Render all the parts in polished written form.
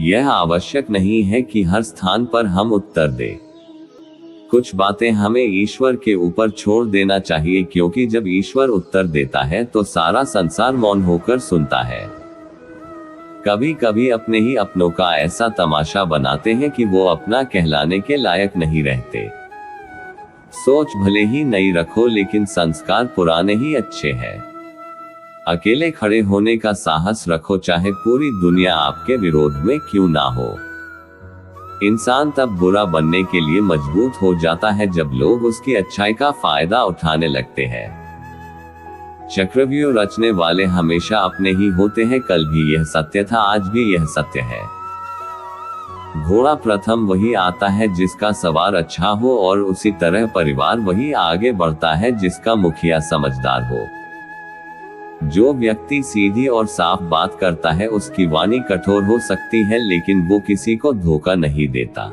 यह आवश्यक नहीं है कि हर स्थान पर हम उत्तर दें। कुछ बातें हमें ईश्वर के ऊपर छोड़ देना चाहिए, क्योंकि जब ईश्वर उत्तर देता है तो सारा संसार मौन होकर सुनता है। कभी कभी अपने ही अपनों का ऐसा तमाशा बनाते हैं कि वो अपना कहलाने के लायक नहीं रहते। सोच भले ही नई रखो, लेकिन संस्कार पुराने ही अच्छे हैं। अकेले खड़े होने का साहस रखो, चाहे पूरी दुनिया आपके विरोध में क्यों ना हो। इंसान तब बुरा बनने के लिए मजबूत हो जाता है जब लोग उसकी अच्छाई का फायदा उठाने लगते हैं। चक्रव्यूह रचने वाले हमेशा अपने ही होते हैं। कल भी यह सत्य था, आज भी यह सत्य है। घोड़ा प्रथम वही आता है जिसका सवार अच्छा हो, और उसी तरह परिवार वही आगे बढ़ता है जिसका मुखिया समझदार हो। जो व्यक्ति सीधी और साफ बात करता है उसकी वाणी कठोर हो सकती है, लेकिन वो किसी को धोखा नहीं देता।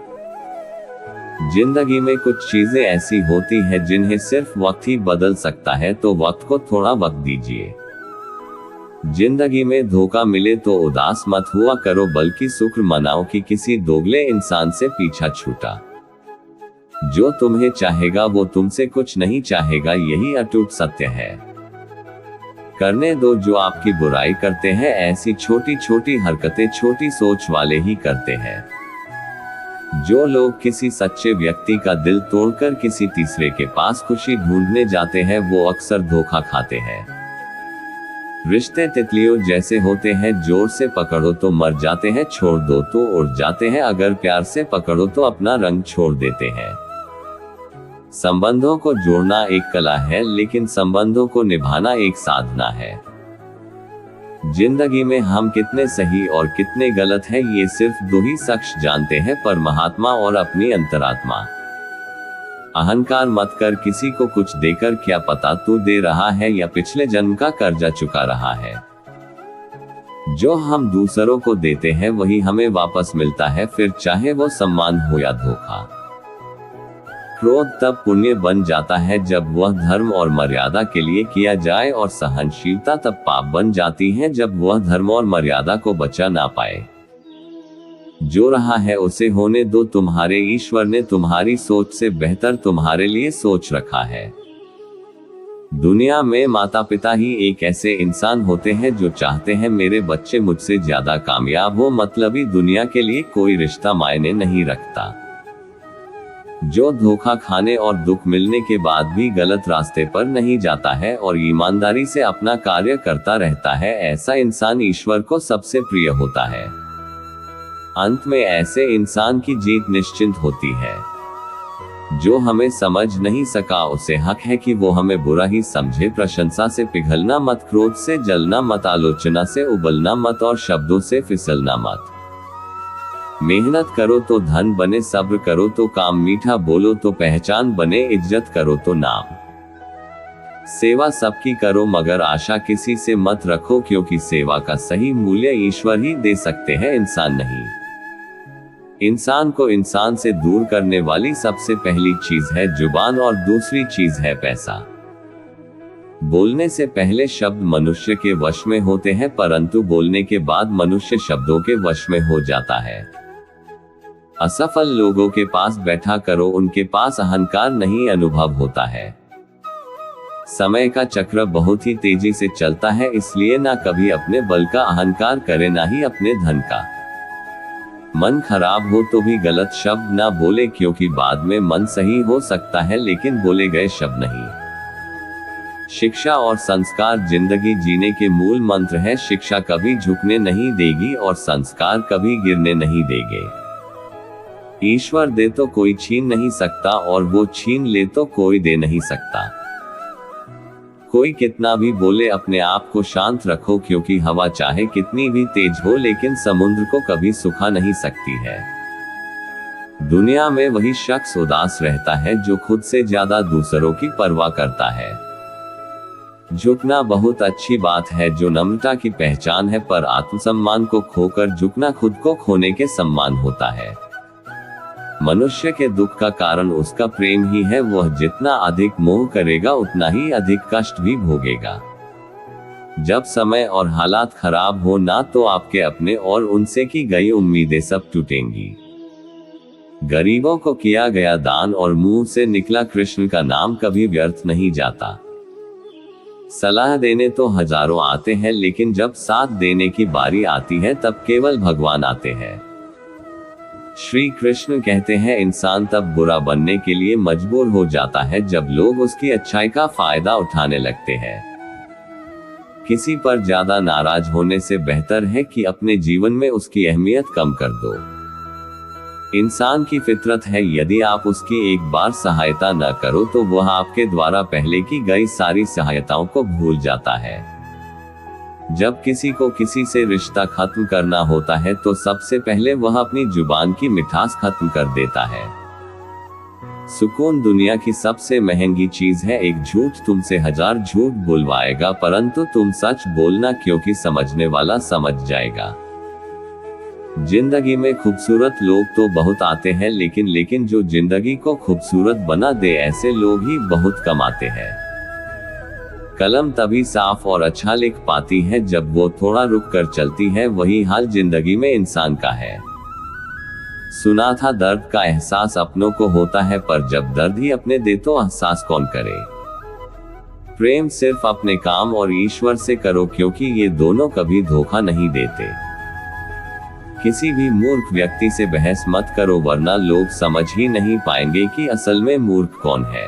जिंदगी में कुछ चीजें ऐसी होती हैं जिन्हें सिर्फ वक्त ही बदल सकता है, तो वक्त को थोड़ा वक्त दीजिए। जिंदगी में धोखा मिले तो उदास मत हुआ करो, बल्कि शुक्र मनाओ कि किसी दोगले इंसान से पीछा छूटा। जो तुम्हें चाहेगा वो तुमसे कुछ नहीं चाहेगा, यही अटूट सत्य है। करने दो जो आपकी बुराई करते हैं। ऐसी छोटी छोटी हरकतें छोटी सोच वाले ही करते हैं। जो लोग किसी सच्चे व्यक्ति का दिल तोड़कर किसी तीसरे के पास खुशी ढूंढने जाते हैं, वो अक्सर धोखा खाते हैं। रिश्ते तितलियों जैसे होते हैं, जोर से पकड़ो तो मर जाते हैं, छोड़ दो तो उड़ जाते हैं, अगर प्यार से पकड़ो तो अपना रंग छोड़ देते हैं। संबंधों को जोड़ना एक कला है, लेकिन संबंधों को निभाना एक साधना है। जिंदगी में हम कितने सही और कितने गलत हैं, ये सिर्फ दो ही शख्स जानते हैं, परमात्मा और अपनी अंतरात्मा। अहंकार मत कर, किसी को कुछ देकर क्या पता तू दे रहा है या पिछले जन्म का कर्जा चुका रहा है। जो हम दूसरों को देते हैं वही हमें वापस मिलता है, फिर चाहे वो सम्मान हो या धोखा। क्रोध तब पुण्य बन जाता है जब वह धर्म और मर्यादा के लिए किया जाए, और सहनशीलता तब पाप बन जाती है जब वह धर्म और मर्यादा को बचा ना पाए। जो रहा है उसे होने दो, तुम्हारे ईश्वर ने तुम्हारी सोच से बेहतर तुम्हारे लिए सोच रखा है। दुनिया में माता पिता ही एक ऐसे इंसान होते हैं जो चाहते हैं मेरे बच्चे मुझसे ज्यादा कामयाब हो, मतलबी दुनिया के लिए कोई रिश्ता मायने नहीं रखता। जो धोखा खाने और दुख मिलने के बाद भी गलत रास्ते पर नहीं जाता है और ईमानदारी से अपना कार्य करता रहता है, ऐसा इंसान ईश्वर को सबसे प्रिय होता है। अंत में ऐसे इंसान की जीत निश्चिंत होती है। जो हमें समझ नहीं सका उसे हक है कि वो हमें बुरा ही समझे। प्रशंसा से पिघलना मत, क्रोध से जलना मत, आलोचना से उबलना मत और शब्दों से फिसलना मत। मेहनत करो तो धन बने, सब्र करो तो काम मीठा, बोलो तो पहचान बने, इज्जत करो तो नाम। सेवा सबकी करो मगर आशा किसी से मत रखो, क्योंकि सेवा का सही मूल्य ईश्वर ही दे सकते हैं, इंसान नहीं। इंसान को इंसान से दूर करने वाली सबसे पहली चीज है जुबान और दूसरी चीज है पैसा। बोलने से पहले शब्द मनुष्य के वश में होते हैं, परंतु बोलने के बाद मनुष्य शब्दों के वश में हो जाता है। असफल लोगों के पास बैठा करो, उनके पास अहंकार नहीं अनुभव होता है। समय का चक्र बहुत ही तेजी से चलता है, इसलिए ना कभी अपने बल का अहंकार करे, ना ही अपने धन का। मन खराब हो तो भी गलत शब्द ना बोले, क्योंकि बाद में मन सही हो सकता है लेकिन बोले गए शब्द नहीं। शिक्षा और संस्कार जिंदगी जीने के मूल मंत्र है। शिक्षा कभी झुकने नहीं देगी और संस्कार कभी गिरने नहीं देंगे। ईश्वर दे तो कोई छीन नहीं सकता, और वो छीन ले तो कोई दे नहीं सकता। कोई कितना भी बोले अपने आप को शांत रखो, क्योंकि हवा चाहे कितनी भी तेज हो लेकिन समुद्र को कभी सुखा नहीं सकती है। दुनिया में वही शख्स उदास रहता है जो खुद से ज्यादा दूसरों की परवाह करता है। झुकना बहुत अच्छी बात है जो नम्रता की पहचान है, पर आत्मसम्मान को खोकर झुकना खुद को खोने के सम्मान होता है। मनुष्य के दुख का कारण उसका प्रेम ही है। वह जितना अधिक मोह करेगा उतना ही अधिक कष्ट भी भोगेगा। जब समय और हालात खराब हो ना तो आपके अपने और उनसे की गई उम्मीदें सब टूटेंगी। गरीबों को किया गया दान और मुंह से निकला कृष्ण का नाम कभी व्यर्थ नहीं जाता। सलाह देने तो हजारों आते हैं, लेकिन जब साथ देने की बारी आती है तब केवल भगवान आते हैं। श्री कृष्ण कहते हैं, इंसान तब बुरा बनने के लिए मजबूर हो जाता है जब लोग उसकी अच्छाई का फायदा उठाने लगते हैं। किसी पर ज्यादा नाराज होने से बेहतर है कि अपने जीवन में उसकी अहमियत कम कर दो। इंसान की फितरत है, यदि आप उसकी एक बार सहायता न करो तो वह आपके द्वारा पहले की गई सारी सहायताओं को भूल जाता है। जब किसी को किसी से रिश्ता खत्म करना होता है तो सबसे पहले वह अपनी जुबान की मिठास खत्म कर देता है। सुकून दुनिया की सबसे महंगी चीज है। एक झूठ तुमसे 1000 झूठ बुलवाएगा, परंतु तुम सच बोलना, क्योंकि समझने वाला समझ जाएगा। जिंदगी में खूबसूरत लोग तो बहुत आते हैं, लेकिन जो जिंदगी को खूबसूरत बना दे ऐसे लोग ही बहुत कम आते हैं। कलम तभी साफ और अच्छा लिख पाती है जब वो थोड़ा रुक कर चलती है। वही हाल जिंदगी में इंसान का है। सुना था दर्द का एहसास अपनों को होता है, पर जब दर्द ही अपने दे तो एहसास कौन करे। प्रेम सिर्फ अपने काम और ईश्वर से करो, क्योंकि ये दोनों कभी धोखा नहीं देते। किसी भी मूर्ख व्यक्ति से बहस मत करो, वरना लोग समझ ही नहीं पाएंगे कि असल में मूर्ख कौन है।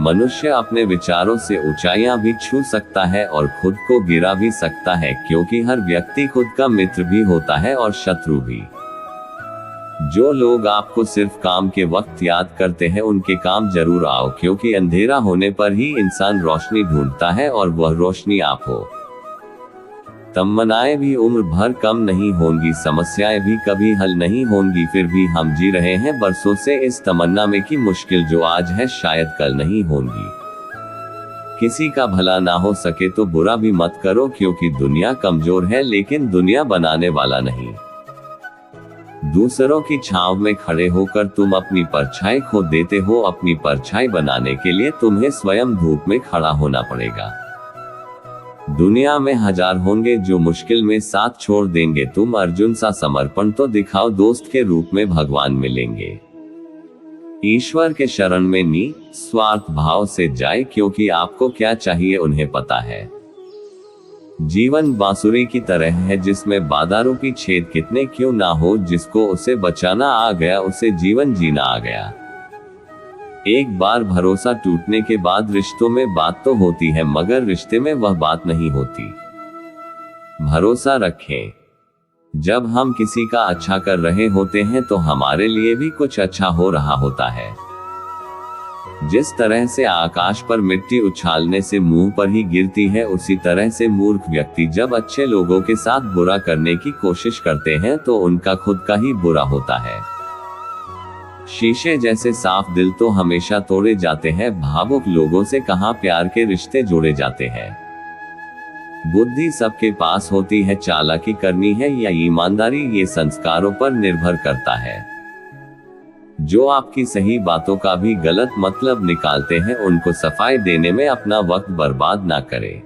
मनुष्य अपने विचारों से ऊंचाइयां भी छू सकता है और खुद को गिरा भी सकता है, क्योंकि हर व्यक्ति खुद का मित्र भी होता है और शत्रु भी। जो लोग आपको सिर्फ काम के वक्त याद करते हैं, उनके काम जरूर आओ, क्योंकि अंधेरा होने पर ही इंसान रोशनी ढूंढता है और वह रोशनी आप हो। तमन्नाएं भी उम्र भर कम नहीं होंगी, समस्याएं भी कभी हल नहीं होंगी, फिर भी हम जी रहे हैं बरसों से इस तमन्ना में कि मुश्किल जो आज है शायद कल नहीं होंगी। किसी का भला ना हो सके तो बुरा भी मत करो, क्योंकि दुनिया कमजोर है लेकिन दुनिया बनाने वाला नहीं। दूसरों की छांव में खड़े होकर तुम अपनी परछाई खो देते हो। अपनी परछाई बनाने के लिए तुम्हें स्वयं धूप में खड़ा होना पड़ेगा। दुनिया में 1000 होंगे जो मुश्किल में साथ छोड़ देंगे, तुम अर्जुन सा समर्पण तो दिखाओ, दोस्त के रूप में भगवान मिलेंगे। ईश्वर के शरण में निस्वार्थ भाव से जाए, क्योंकि आपको क्या चाहिए उन्हें पता है। जीवन बांसुरी की तरह है जिसमें बाधारूपी छेद कितने क्यों ना हो, जिसको उसे बचाना आ गया उसे जीवन जीना आ गया। एक बार भरोसा टूटने के बाद रिश्तों में बात तो होती है, मगर रिश्ते में वह बात नहीं होती। भरोसा रखें, जब हम किसी का अच्छा कर रहे होते हैं तो हमारे लिए भी कुछ अच्छा हो रहा होता है। जिस तरह से आकाश पर मिट्टी उछालने से मुंह पर ही गिरती है, उसी तरह से मूर्ख व्यक्ति जब अच्छे लोगों के साथ बुरा करने की कोशिश करते हैं तो उनका खुद का ही बुरा होता है। शीशे जैसे साफ दिल तो हमेशा तोड़े जाते हैं, भावुक लोगों से कहां प्यार के रिश्ते जोड़े जाते हैं। बुद्धि सबके पास होती है, चालाकी करनी है या ईमानदारी ये संस्कारों पर निर्भर करता है। जो आपकी सही बातों का भी गलत मतलब निकालते हैं, उनको सफाई देने में अपना वक्त बर्बाद ना करें।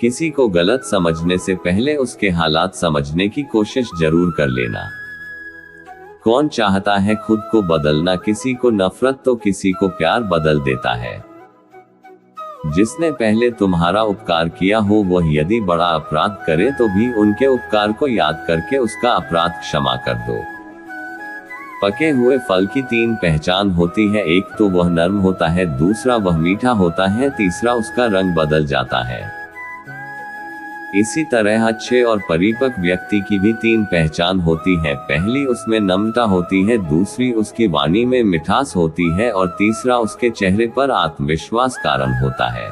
किसी को गलत समझने से पहले उसके हालात समझने की कोशिश जरूर कर लेना। कौन चाहता है खुद को बदलना, किसी को नफरत तो किसी को प्यार बदल देता है। जिसने पहले तुम्हारा उपकार किया हो वह यदि बड़ा अपराध करे तो भी उनके उपकार को याद करके उसका अपराध क्षमा कर दो। पके हुए फल की 3 पहचान होती है, एक तो वह नरम होता है, दूसरा वह मीठा होता है, तीसरा उसका रंग बदल जाता है। इसी तरह अच्छे और परिपक्व व्यक्ति की भी 3 पहचान होती है, पहली उसमें नम्रता होती है, दूसरी उसकी वाणी में मिठास होती है और तीसरा उसके चेहरे पर आत्मविश्वास कारण होता है।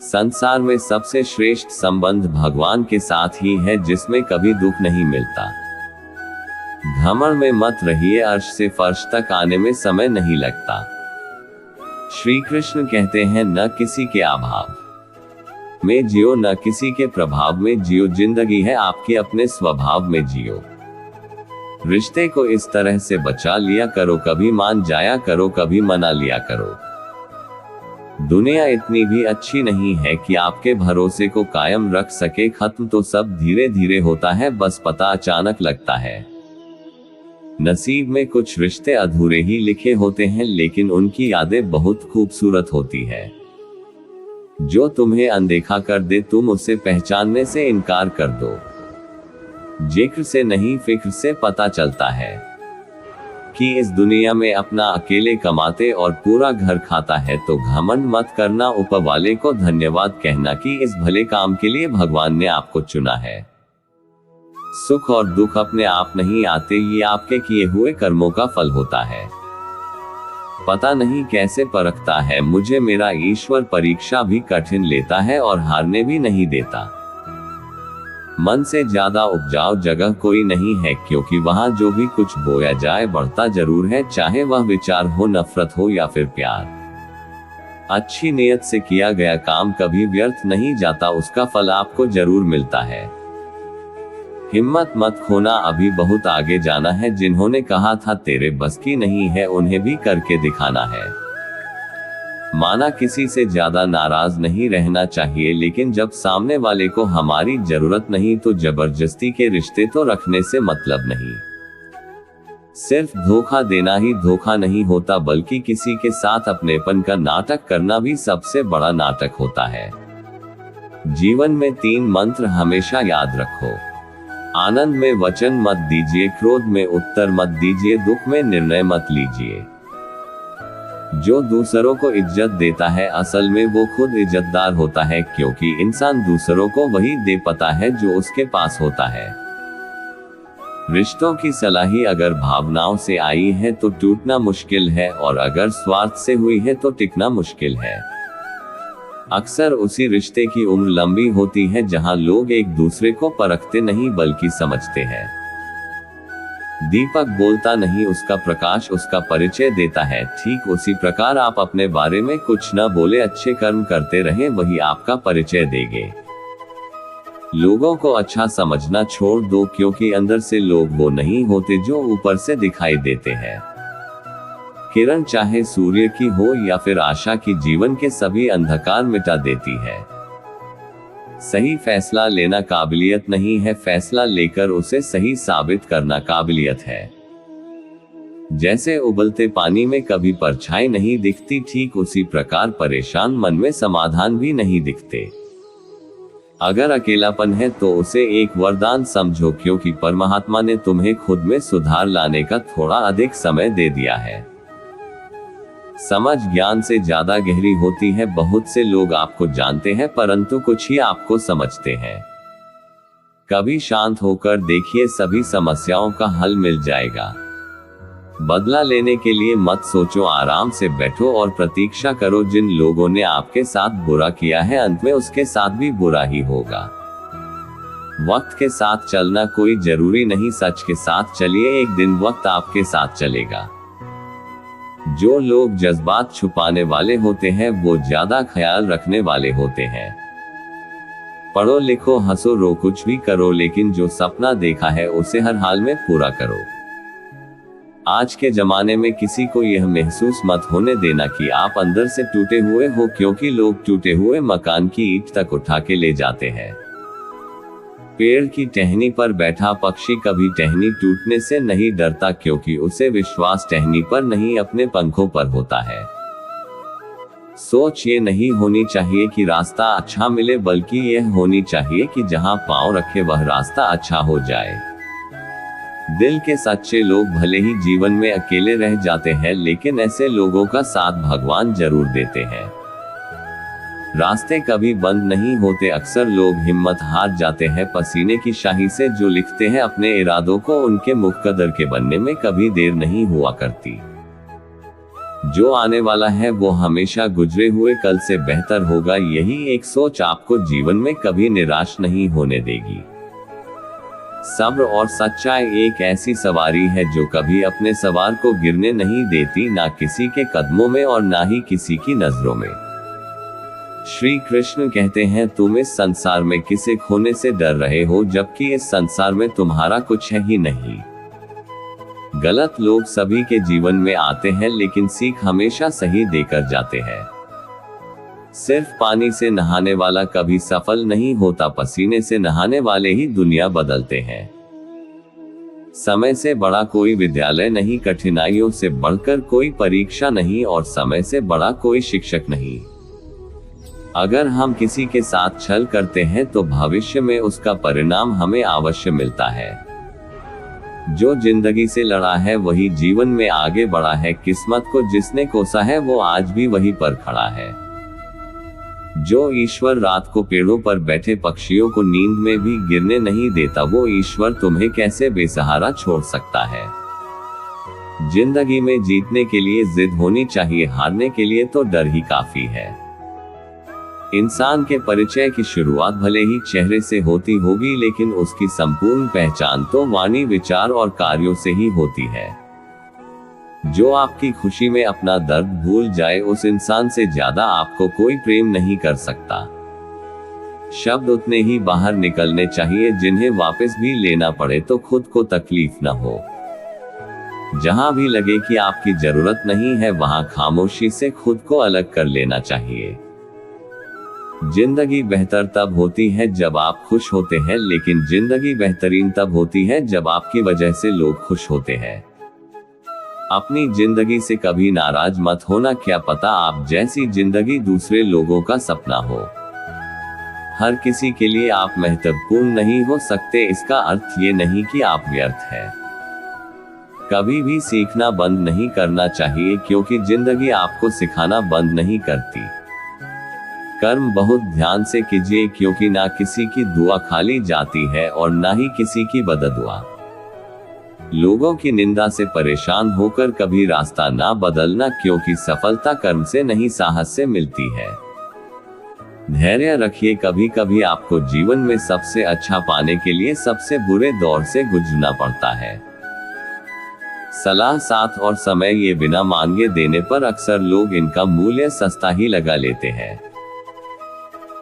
संसार में सबसे श्रेष्ठ संबंध भगवान के साथ ही है, जिसमें कभी दुख नहीं मिलता। घमंड में मत रहिए, अर्श से फर्श तक आने में समय नहीं लगता। श्री कृष्ण कहते हैं, न किसी के अभाव में जियो, न किसी के प्रभाव में जियो, जिंदगी है आपके अपने स्वभाव में जियो। रिश्ते को इस तरह से बचा लिया करो, कभी मान जाया करो, कभी मना लिया करो। दुनिया इतनी भी अच्छी नहीं है कि आपके भरोसे को कायम रख सके। खत्म तो सब धीरे धीरे होता है, बस पता अचानक लगता है। नसीब में कुछ रिश्ते अधूरे ही लिखे होते हैं, लेकिन उनकी यादें बहुत खूबसूरत होती है। जो तुम्हें अनदेखा कर दे, तुम उसे पहचानने से इनकार कर दो। जिक्र से नहीं, फिक्र से पता चलता है कि इस दुनिया में अपना अकेले कमाते और पूरा घर खाता है तो घमंड मत करना, ऊपर वाले को धन्यवाद कहना कि इस भले काम के लिए भगवान ने आपको चुना है। सुख और दुख अपने आप नहीं आते, ये आपके किए हुए कर्मों का फल होता है। पता नहीं कैसे परखता है मुझे मेरा ईश्वर, परीक्षा भी कठिन लेता है और हारने भी नहीं देता। मन से ज्यादा उपजाऊ जगह कोई नहीं है, क्योंकि वहां जो भी कुछ बोया जाए बढ़ता जरूर है, चाहे वह विचार हो, नफरत हो या फिर प्यार। अच्छी नीयत से किया गया काम कभी व्यर्थ नहीं जाता, उसका फल आपको जरूर मिलता है। हिम्मत मत खोना, अभी बहुत आगे जाना है। जिन्होंने कहा था तेरे बस की नहीं है, उन्हें भी करके दिखाना है। माना किसी से ज्यादा नाराज नहीं रहना चाहिए, लेकिन जब सामने वाले को हमारी जरूरत नहीं तो जबरदस्ती के रिश्ते तो रखने से मतलब नहीं। सिर्फ धोखा देना ही धोखा नहीं होता, बल्कि किसी के साथ अपनेपन का नाटक करना भी सबसे बड़ा नाटक होता है। जीवन में 3 मंत्र हमेशा याद रखो। आनंद में वचन मत दीजिए, क्रोध में उत्तर मत दीजिए, दुख में निर्णय मत लीजिए। जो दूसरों को इज्जत देता है, असल में वो खुद इज्जतदार होता है, क्योंकि इंसान दूसरों को वही दे पाता है जो उसके पास होता है। रिश्तों की सलाही अगर भावनाओं से आई है तो टूटना मुश्किल है, और अगर स्वार्थ से हुई है तो टिकना मुश्किल है। अक्सर उसी रिश्ते की उम्र लंबी होती है जहां लोग एक दूसरे को परखते नहीं बल्कि समझते हैं। दीपक बोलता नहीं, उसका प्रकाश उसका परिचय देता है। ठीक उसी प्रकार आप अपने बारे में कुछ न बोले, अच्छे कर्म करते रहें, वही आपका परिचय देंगे। लोगों को अच्छा समझना छोड़ दो, क्योंकि अंदर से लोग वो नहीं होते जो ऊपर से दिखाई देते हैं। किरण चाहे सूर्य की हो या फिर आशा की, जीवन के सभी अंधकार मिटा देती है। सही फैसला लेना काबिलियत नहीं है, फैसला लेकर उसे सही साबित करना काबिलियत है। जैसे उबलते पानी में कभी परछाई नहीं दिखती, ठीक उसी प्रकार परेशान मन में समाधान भी नहीं दिखते। अगर अकेलापन है तो उसे एक वरदान समझो, क्योंकि परमात्मा ने तुम्हें खुद में सुधार लाने का थोड़ा अधिक समय दे दिया है। समझ ज्ञान से ज्यादा गहरी होती है। बहुत से लोग आपको जानते हैं, परंतु कुछ ही आपको समझते हैं। कभी शांत होकर देखिए, सभी समस्याओं का हल मिल जाएगा। बदला लेने के लिए मत सोचो, आराम से बैठो और प्रतीक्षा करो। जिन लोगों ने आपके साथ बुरा किया है, अंत में उसके साथ भी बुरा ही होगा। वक्त के साथ चलना कोई जरूरी नहीं, सच के साथ चलिए, एक दिन वक्त आपके साथ चलेगा। जो लोग जज्बात छुपाने वाले होते हैं, वो ज्यादा ख्याल रखने वाले होते हैं। पढ़ो लिखो, हंसो रो, कुछ भी करो, लेकिन जो सपना देखा है उसे हर हाल में पूरा करो। आज के जमाने में किसी को यह महसूस मत होने देना कि आप अंदर से टूटे हुए हो, क्योंकि लोग टूटे हुए मकान की ईंट तक उठा के ले जाते हैं। पेड़ की टहनी पर बैठा पक्षी कभी टहनी टूटने से नहीं डरता, क्योंकि उसे विश्वास टहनी पर नहीं अपने पंखों पर होता है। सोच ये नहीं होनी चाहिए कि रास्ता अच्छा मिले, बल्कि यह होनी चाहिए कि जहां पांव रखे वह रास्ता अच्छा हो जाए। दिल के सच्चे लोग भले ही जीवन में अकेले रह जाते हैं, लेकिन ऐसे लोगों का साथ भगवान जरूर देते हैं। रास्ते कभी बंद नहीं होते, अक्सर लोग हिम्मत हार जाते हैं पसीने की शाही से। जो लिखते हैं अपने इरादों को, उनके मुकद्दर के बनने में कभी देर नहीं हुआ करती। जो आने वाला है वो हमेशा गुजरे हुए कल से बेहतर होगा। यही एक सोच आपको जीवन में कभी निराश नहीं होने देगी। सब्र और सच्चाई एक ऐसी सवारी है जो कभी अपने सवार को गिरने नहीं देती, ना किसी के कदमों में और ना ही किसी की नजरों में। श्री कृष्ण कहते हैं, तुम इस संसार में किसे खोने से डर रहे हो, जबकि इस संसार में तुम्हारा कुछ है ही नहीं। गलत लोग सभी के जीवन में आते हैं, लेकिन सीख हमेशा सही देकर जाते हैं। सिर्फ पानी से नहाने वाला कभी सफल नहीं होता, पसीने से नहाने वाले ही दुनिया बदलते हैं। समय से बड़ा कोई विद्यालय नहीं, कठिनाइयों से बढ़कर कोई परीक्षा नहीं और समय से बड़ा कोई शिक्षक नहीं। अगर हम किसी के साथ छल करते हैं तो भविष्य में उसका परिणाम हमें अवश्य मिलता है। जो जिंदगी से लड़ा है वही जीवन में आगे बढ़ा है, किस्मत को जिसने कोसा है वो आज भी वहीं पर खड़ा है। जो ईश्वर रात को पेड़ों पर बैठे पक्षियों को नींद में भी गिरने नहीं देता, वो ईश्वर तुम्हें कैसे बेसहारा छोड़ सकता है। जिंदगी में जीतने के लिए जिद होनी चाहिए, हारने के लिए तो डर ही काफी है। इंसान के परिचय की शुरुआत भले ही चेहरे से होती होगी, लेकिन उसकी संपूर्ण पहचान तो वाणी, विचार और कार्यों से ही होती है। जो आपकी खुशी में अपना दर्द भूल जाए, उस इंसान से ज्यादा आपको कोई प्रेम नहीं कर सकता। शब्द उतने ही बाहर निकलने चाहिए जिन्हें वापस भी लेना पड़े तो खुद को तकलीफ न हो। जहां भी लगे कि आपकी जरूरत नहीं है, वहां खामोशी से खुद को अलग कर लेना चाहिए। जिंदगी बेहतर तब होती है जब आप खुश होते हैं, लेकिन जिंदगी बेहतरीन तब होती है जब आपकी वजह से लोग खुश होते हैं। अपनी जिंदगी से कभी नाराज मत होना, क्या पता आप जैसी जिंदगी दूसरे लोगों का सपना हो। हर किसी के लिए आप महत्वपूर्ण नहीं हो सकते, इसका अर्थ ये नहीं कि आप व्यर्थ हैं। कभी भी सीखना बंद नहीं करना चाहिए, क्योंकि जिंदगी आपको सिखाना बंद नहीं करती। कर्म बहुत ध्यान से कीजिए, क्योंकि ना किसी की दुआ खाली जाती है और ना ही किसी की बददुआ। लोगों की निंदा से परेशान होकर कभी रास्ता ना बदलना, क्योंकि सफलता कर्म से नहीं साहस से मिलती है। धैर्य रखिए, कभी कभी आपको जीवन में सबसे अच्छा पाने के लिए सबसे बुरे दौर से गुजरना पड़ता है। सलाह, साथ और समय ये बिना मांगे देने पर अक्सर लोग इनका मूल्य सस्ता ही लगा लेते हैं।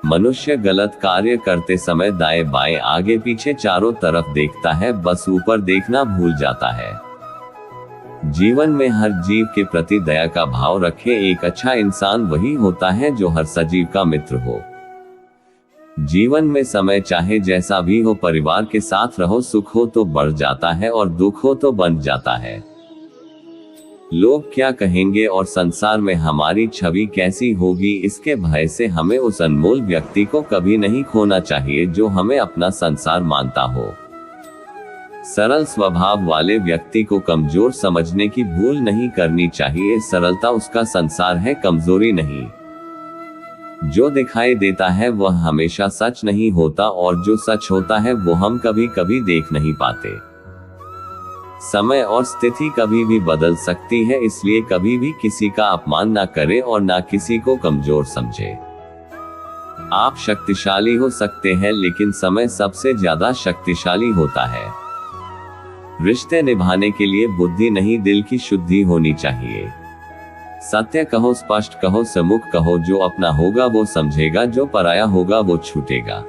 मनुष्य गलत कार्य करते समय दाएं बाएं आगे पीछे चारों तरफ देखता है, बस ऊपर देखना भूल जाता है। जीवन में हर जीव के प्रति दया का भाव रखें। एक अच्छा इंसान वही होता है जो हर सजीव का मित्र हो। जीवन में समय चाहे जैसा भी हो, परिवार के साथ रहो, सुख हो तो बढ़ जाता है और दुख हो तो बन जाता है। लोग क्या कहेंगे और संसार में हमारी छवि कैसी होगी, इसके भय से हमें उस अनमोल व्यक्ति को कभी नहीं खोना चाहिए जो हमें अपना संसार मानता हो। सरल स्वभाव वाले व्यक्ति को कमजोर समझने की भूल नहीं करनी चाहिए। सरलता उसका संसार है, कमजोरी नहीं। जो दिखाई देता है वह हमेशा सच नहीं होता, और जो सच होता है वो हम कभी कभी देख नहीं पाते। समय और स्थिति कभी भी बदल सकती है, इसलिए कभी भी किसी का अपमान ना करें और ना किसी को कमजोर समझे। आप शक्तिशाली हो सकते हैं, लेकिन समय सबसे ज्यादा शक्तिशाली होता है। रिश्ते निभाने के लिए बुद्धि नहीं, दिल की शुद्धि होनी चाहिए। सत्य कहो, स्पष्ट कहो, सम्मुख कहो। जो अपना होगा वो समझेगा, जो पराया होगा वो छूटेगा।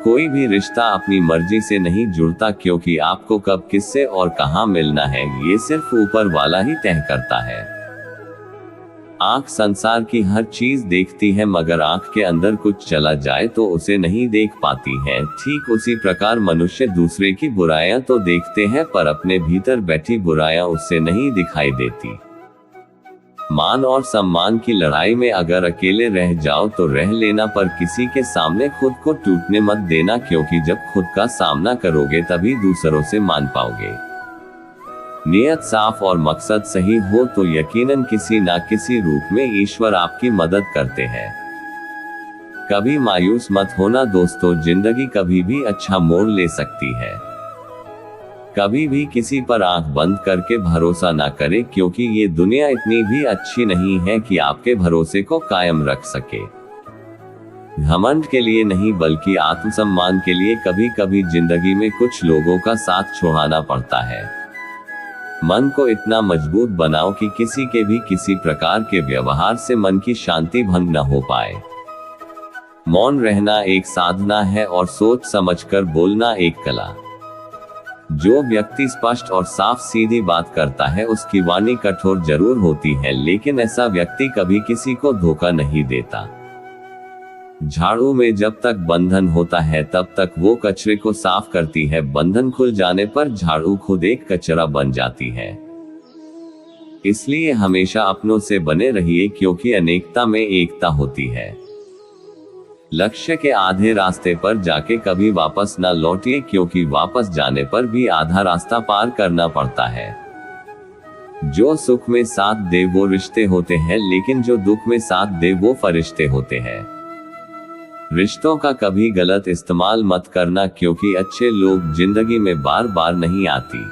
कोई भी रिश्ता अपनी मर्जी से नहीं जुड़ता, क्योंकि आपको कब, किससे और कहां मिलना है ये सिर्फ ऊपर वाला ही तय करता है। आंख संसार की हर चीज देखती है, मगर आंख के अंदर कुछ चला जाए तो उसे नहीं देख पाती है। ठीक उसी प्रकार मनुष्य दूसरे की बुराइयां तो देखते हैं, पर अपने भीतर बैठी बुराइयां उससे नहीं दिखाई देती। मान और सम्मान की लड़ाई में अगर अकेले रह जाओ तो रह लेना, पर किसी के सामने खुद को टूटने मत देना, क्योंकि जब खुद का सामना करोगे तभी दूसरों से मान पाओगे। नियत साफ और मकसद सही हो तो यकीनन किसी ना किसी रूप में ईश्वर आपकी मदद करते हैं। कभी मायूस मत होना दोस्तों, जिंदगी कभी भी अच्छा मोड़ ले सकती है। कभी भी किसी पर आंख बंद करके भरोसा ना करें, क्योंकि ये दुनिया इतनी भी अच्छी नहीं है कि आपके भरोसे को कायम रख सके। घमंड के लिए नहीं, बल्कि आत्मसम्मान के लिए कभी कभी जिंदगी में कुछ लोगों का साथ छोड़ना पड़ता है। मन को इतना मजबूत बनाओ कि किसी के भी किसी प्रकार के व्यवहार से मन की शांति भंग न हो पाए। मौन रहना एक साधना है और सोच समझकर बोलना एक कला। जो व्यक्ति स्पष्ट और साफ सीधी बात करता है उसकी वाणी कठोर जरूर होती है, लेकिन ऐसा व्यक्ति कभी किसी को धोखा नहीं देता। झाड़ू में जब तक बंधन होता है तब तक वो कचरे को साफ करती है, बंधन खुल जाने पर झाड़ू खुद एक कचरा बन जाती है। इसलिए हमेशा अपनों से बने रहिए, क्योंकि अनेकता में एकता होती है। लक्ष्य के आधे रास्ते पर जाके कभी वापस न लौटिए, क्योंकि वापस जाने पर भी आधा रास्ता पार करना पड़ता है। जो सुख में साथ दे वो रिश्ते होते हैं, लेकिन जो दुख में साथ दे वो फरिश्ते होते हैं। रिश्तों का कभी गलत इस्तेमाल मत करना, क्योंकि अच्छे लोग जिंदगी में बार बार नहीं आती।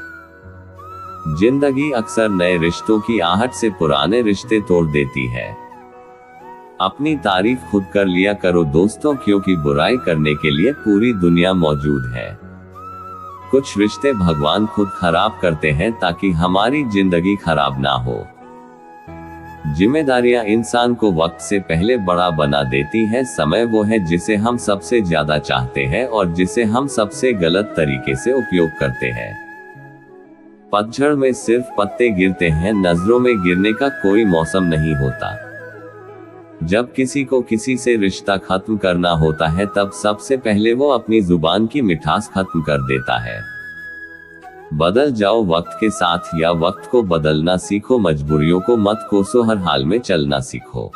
जिंदगी अक्सर नए रिश्तों की आहट से पुराने रिश्ते तोड़ देती है। अपनी तारीफ खुद कर लिया करो दोस्तों, क्योंकि बुराई करने के लिए पूरी दुनिया मौजूद है। कुछ रिश्ते भगवान खुद खराब करते हैं ताकि हमारी जिंदगी खराब ना हो। जिम्मेदारियां इंसान को वक्त से पहले बड़ा बना देती है। समय वो है जिसे हम सबसे ज्यादा चाहते हैं और जिसे हम सबसे गलत तरीके से उपयोग करते हैं। पतझड़ में सिर्फ पत्ते गिरते हैं, नजरों में गिरने का कोई मौसम नहीं होता। जब किसी को किसी से रिश्ता खत्म करना होता है तब सबसे पहले वो अपनी जुबान की मिठास खत्म कर देता है। बदल जाओ वक्त के साथ या वक्त को बदलना सीखो। मजबूरियों को मत कोसो, हर हाल में चलना सीखो।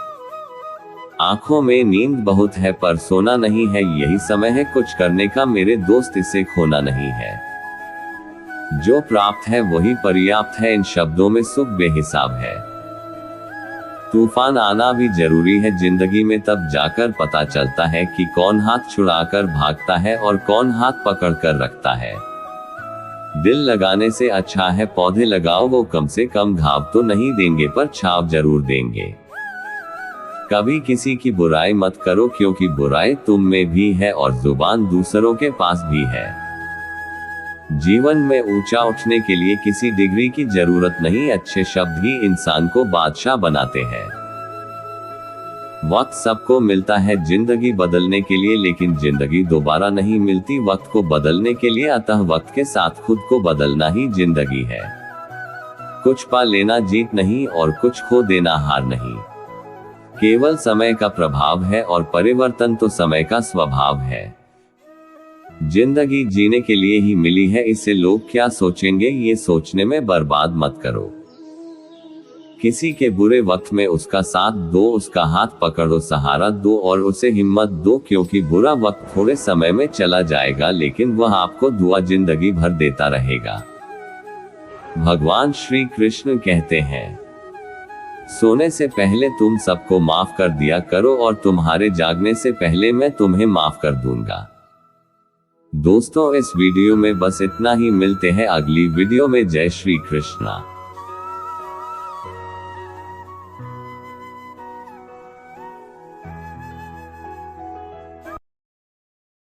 आंखों में नींद बहुत है पर सोना नहीं है, यही समय है कुछ करने का मेरे दोस्त, इसे खोना नहीं है। जो प्राप्त है वही पर्याप्त है, इन शब्दों में सुख बेहिसाब है। तूफान आना भी जरूरी है जिंदगी में, तब जाकर पता चलता है कि कौन हाथ छुड़ाकर भागता है और कौन हाथ पकड़ कर रखता है। दिल लगाने से अच्छा है पौधे लगाओ, वो कम से कम घाव तो नहीं देंगे पर छाव जरूर देंगे। कभी किसी की बुराई मत करो, क्योंकि बुराई तुम में भी है और जुबान दूसरों के पास भी है। जीवन में ऊंचा उठने के लिए किसी डिग्री की जरूरत नहीं, अच्छे शब्द ही इंसान को बादशाह बनाते हैं। वक्त सबको मिलता है जिंदगी बदलने के लिए, लेकिन जिंदगी दोबारा नहीं मिलती वक्त को बदलने के लिए, अतः वक्त के साथ खुद को बदलना ही जिंदगी है। कुछ पा लेना जीत नहीं और कुछ खो देना हार नहीं। केवल समय का प्रभाव है और परिवर्तन तो समय का स्वभाव है। जिंदगी जीने के लिए ही मिली है, इसे लोग क्या सोचेंगे ये सोचने में बर्बाद मत करो। किसी के बुरे वक्त में उसका साथ दो, उसका हाथ पकड़ो, सहारा दो और उसे हिम्मत दो, क्योंकि बुरा वक्त थोड़े समय में चला जाएगा लेकिन वह आपको दुआ जिंदगी भर देता रहेगा। भगवान श्री कृष्ण कहते हैं, सोने से पहले तुम सबको माफ कर दिया करो और तुम्हारे जागने से पहले मैं तुम्हें माफ कर दूंगा। दोस्तों इस वीडियो में बस इतना ही, मिलते हैं अगली वीडियो में। जय श्री कृष्णा।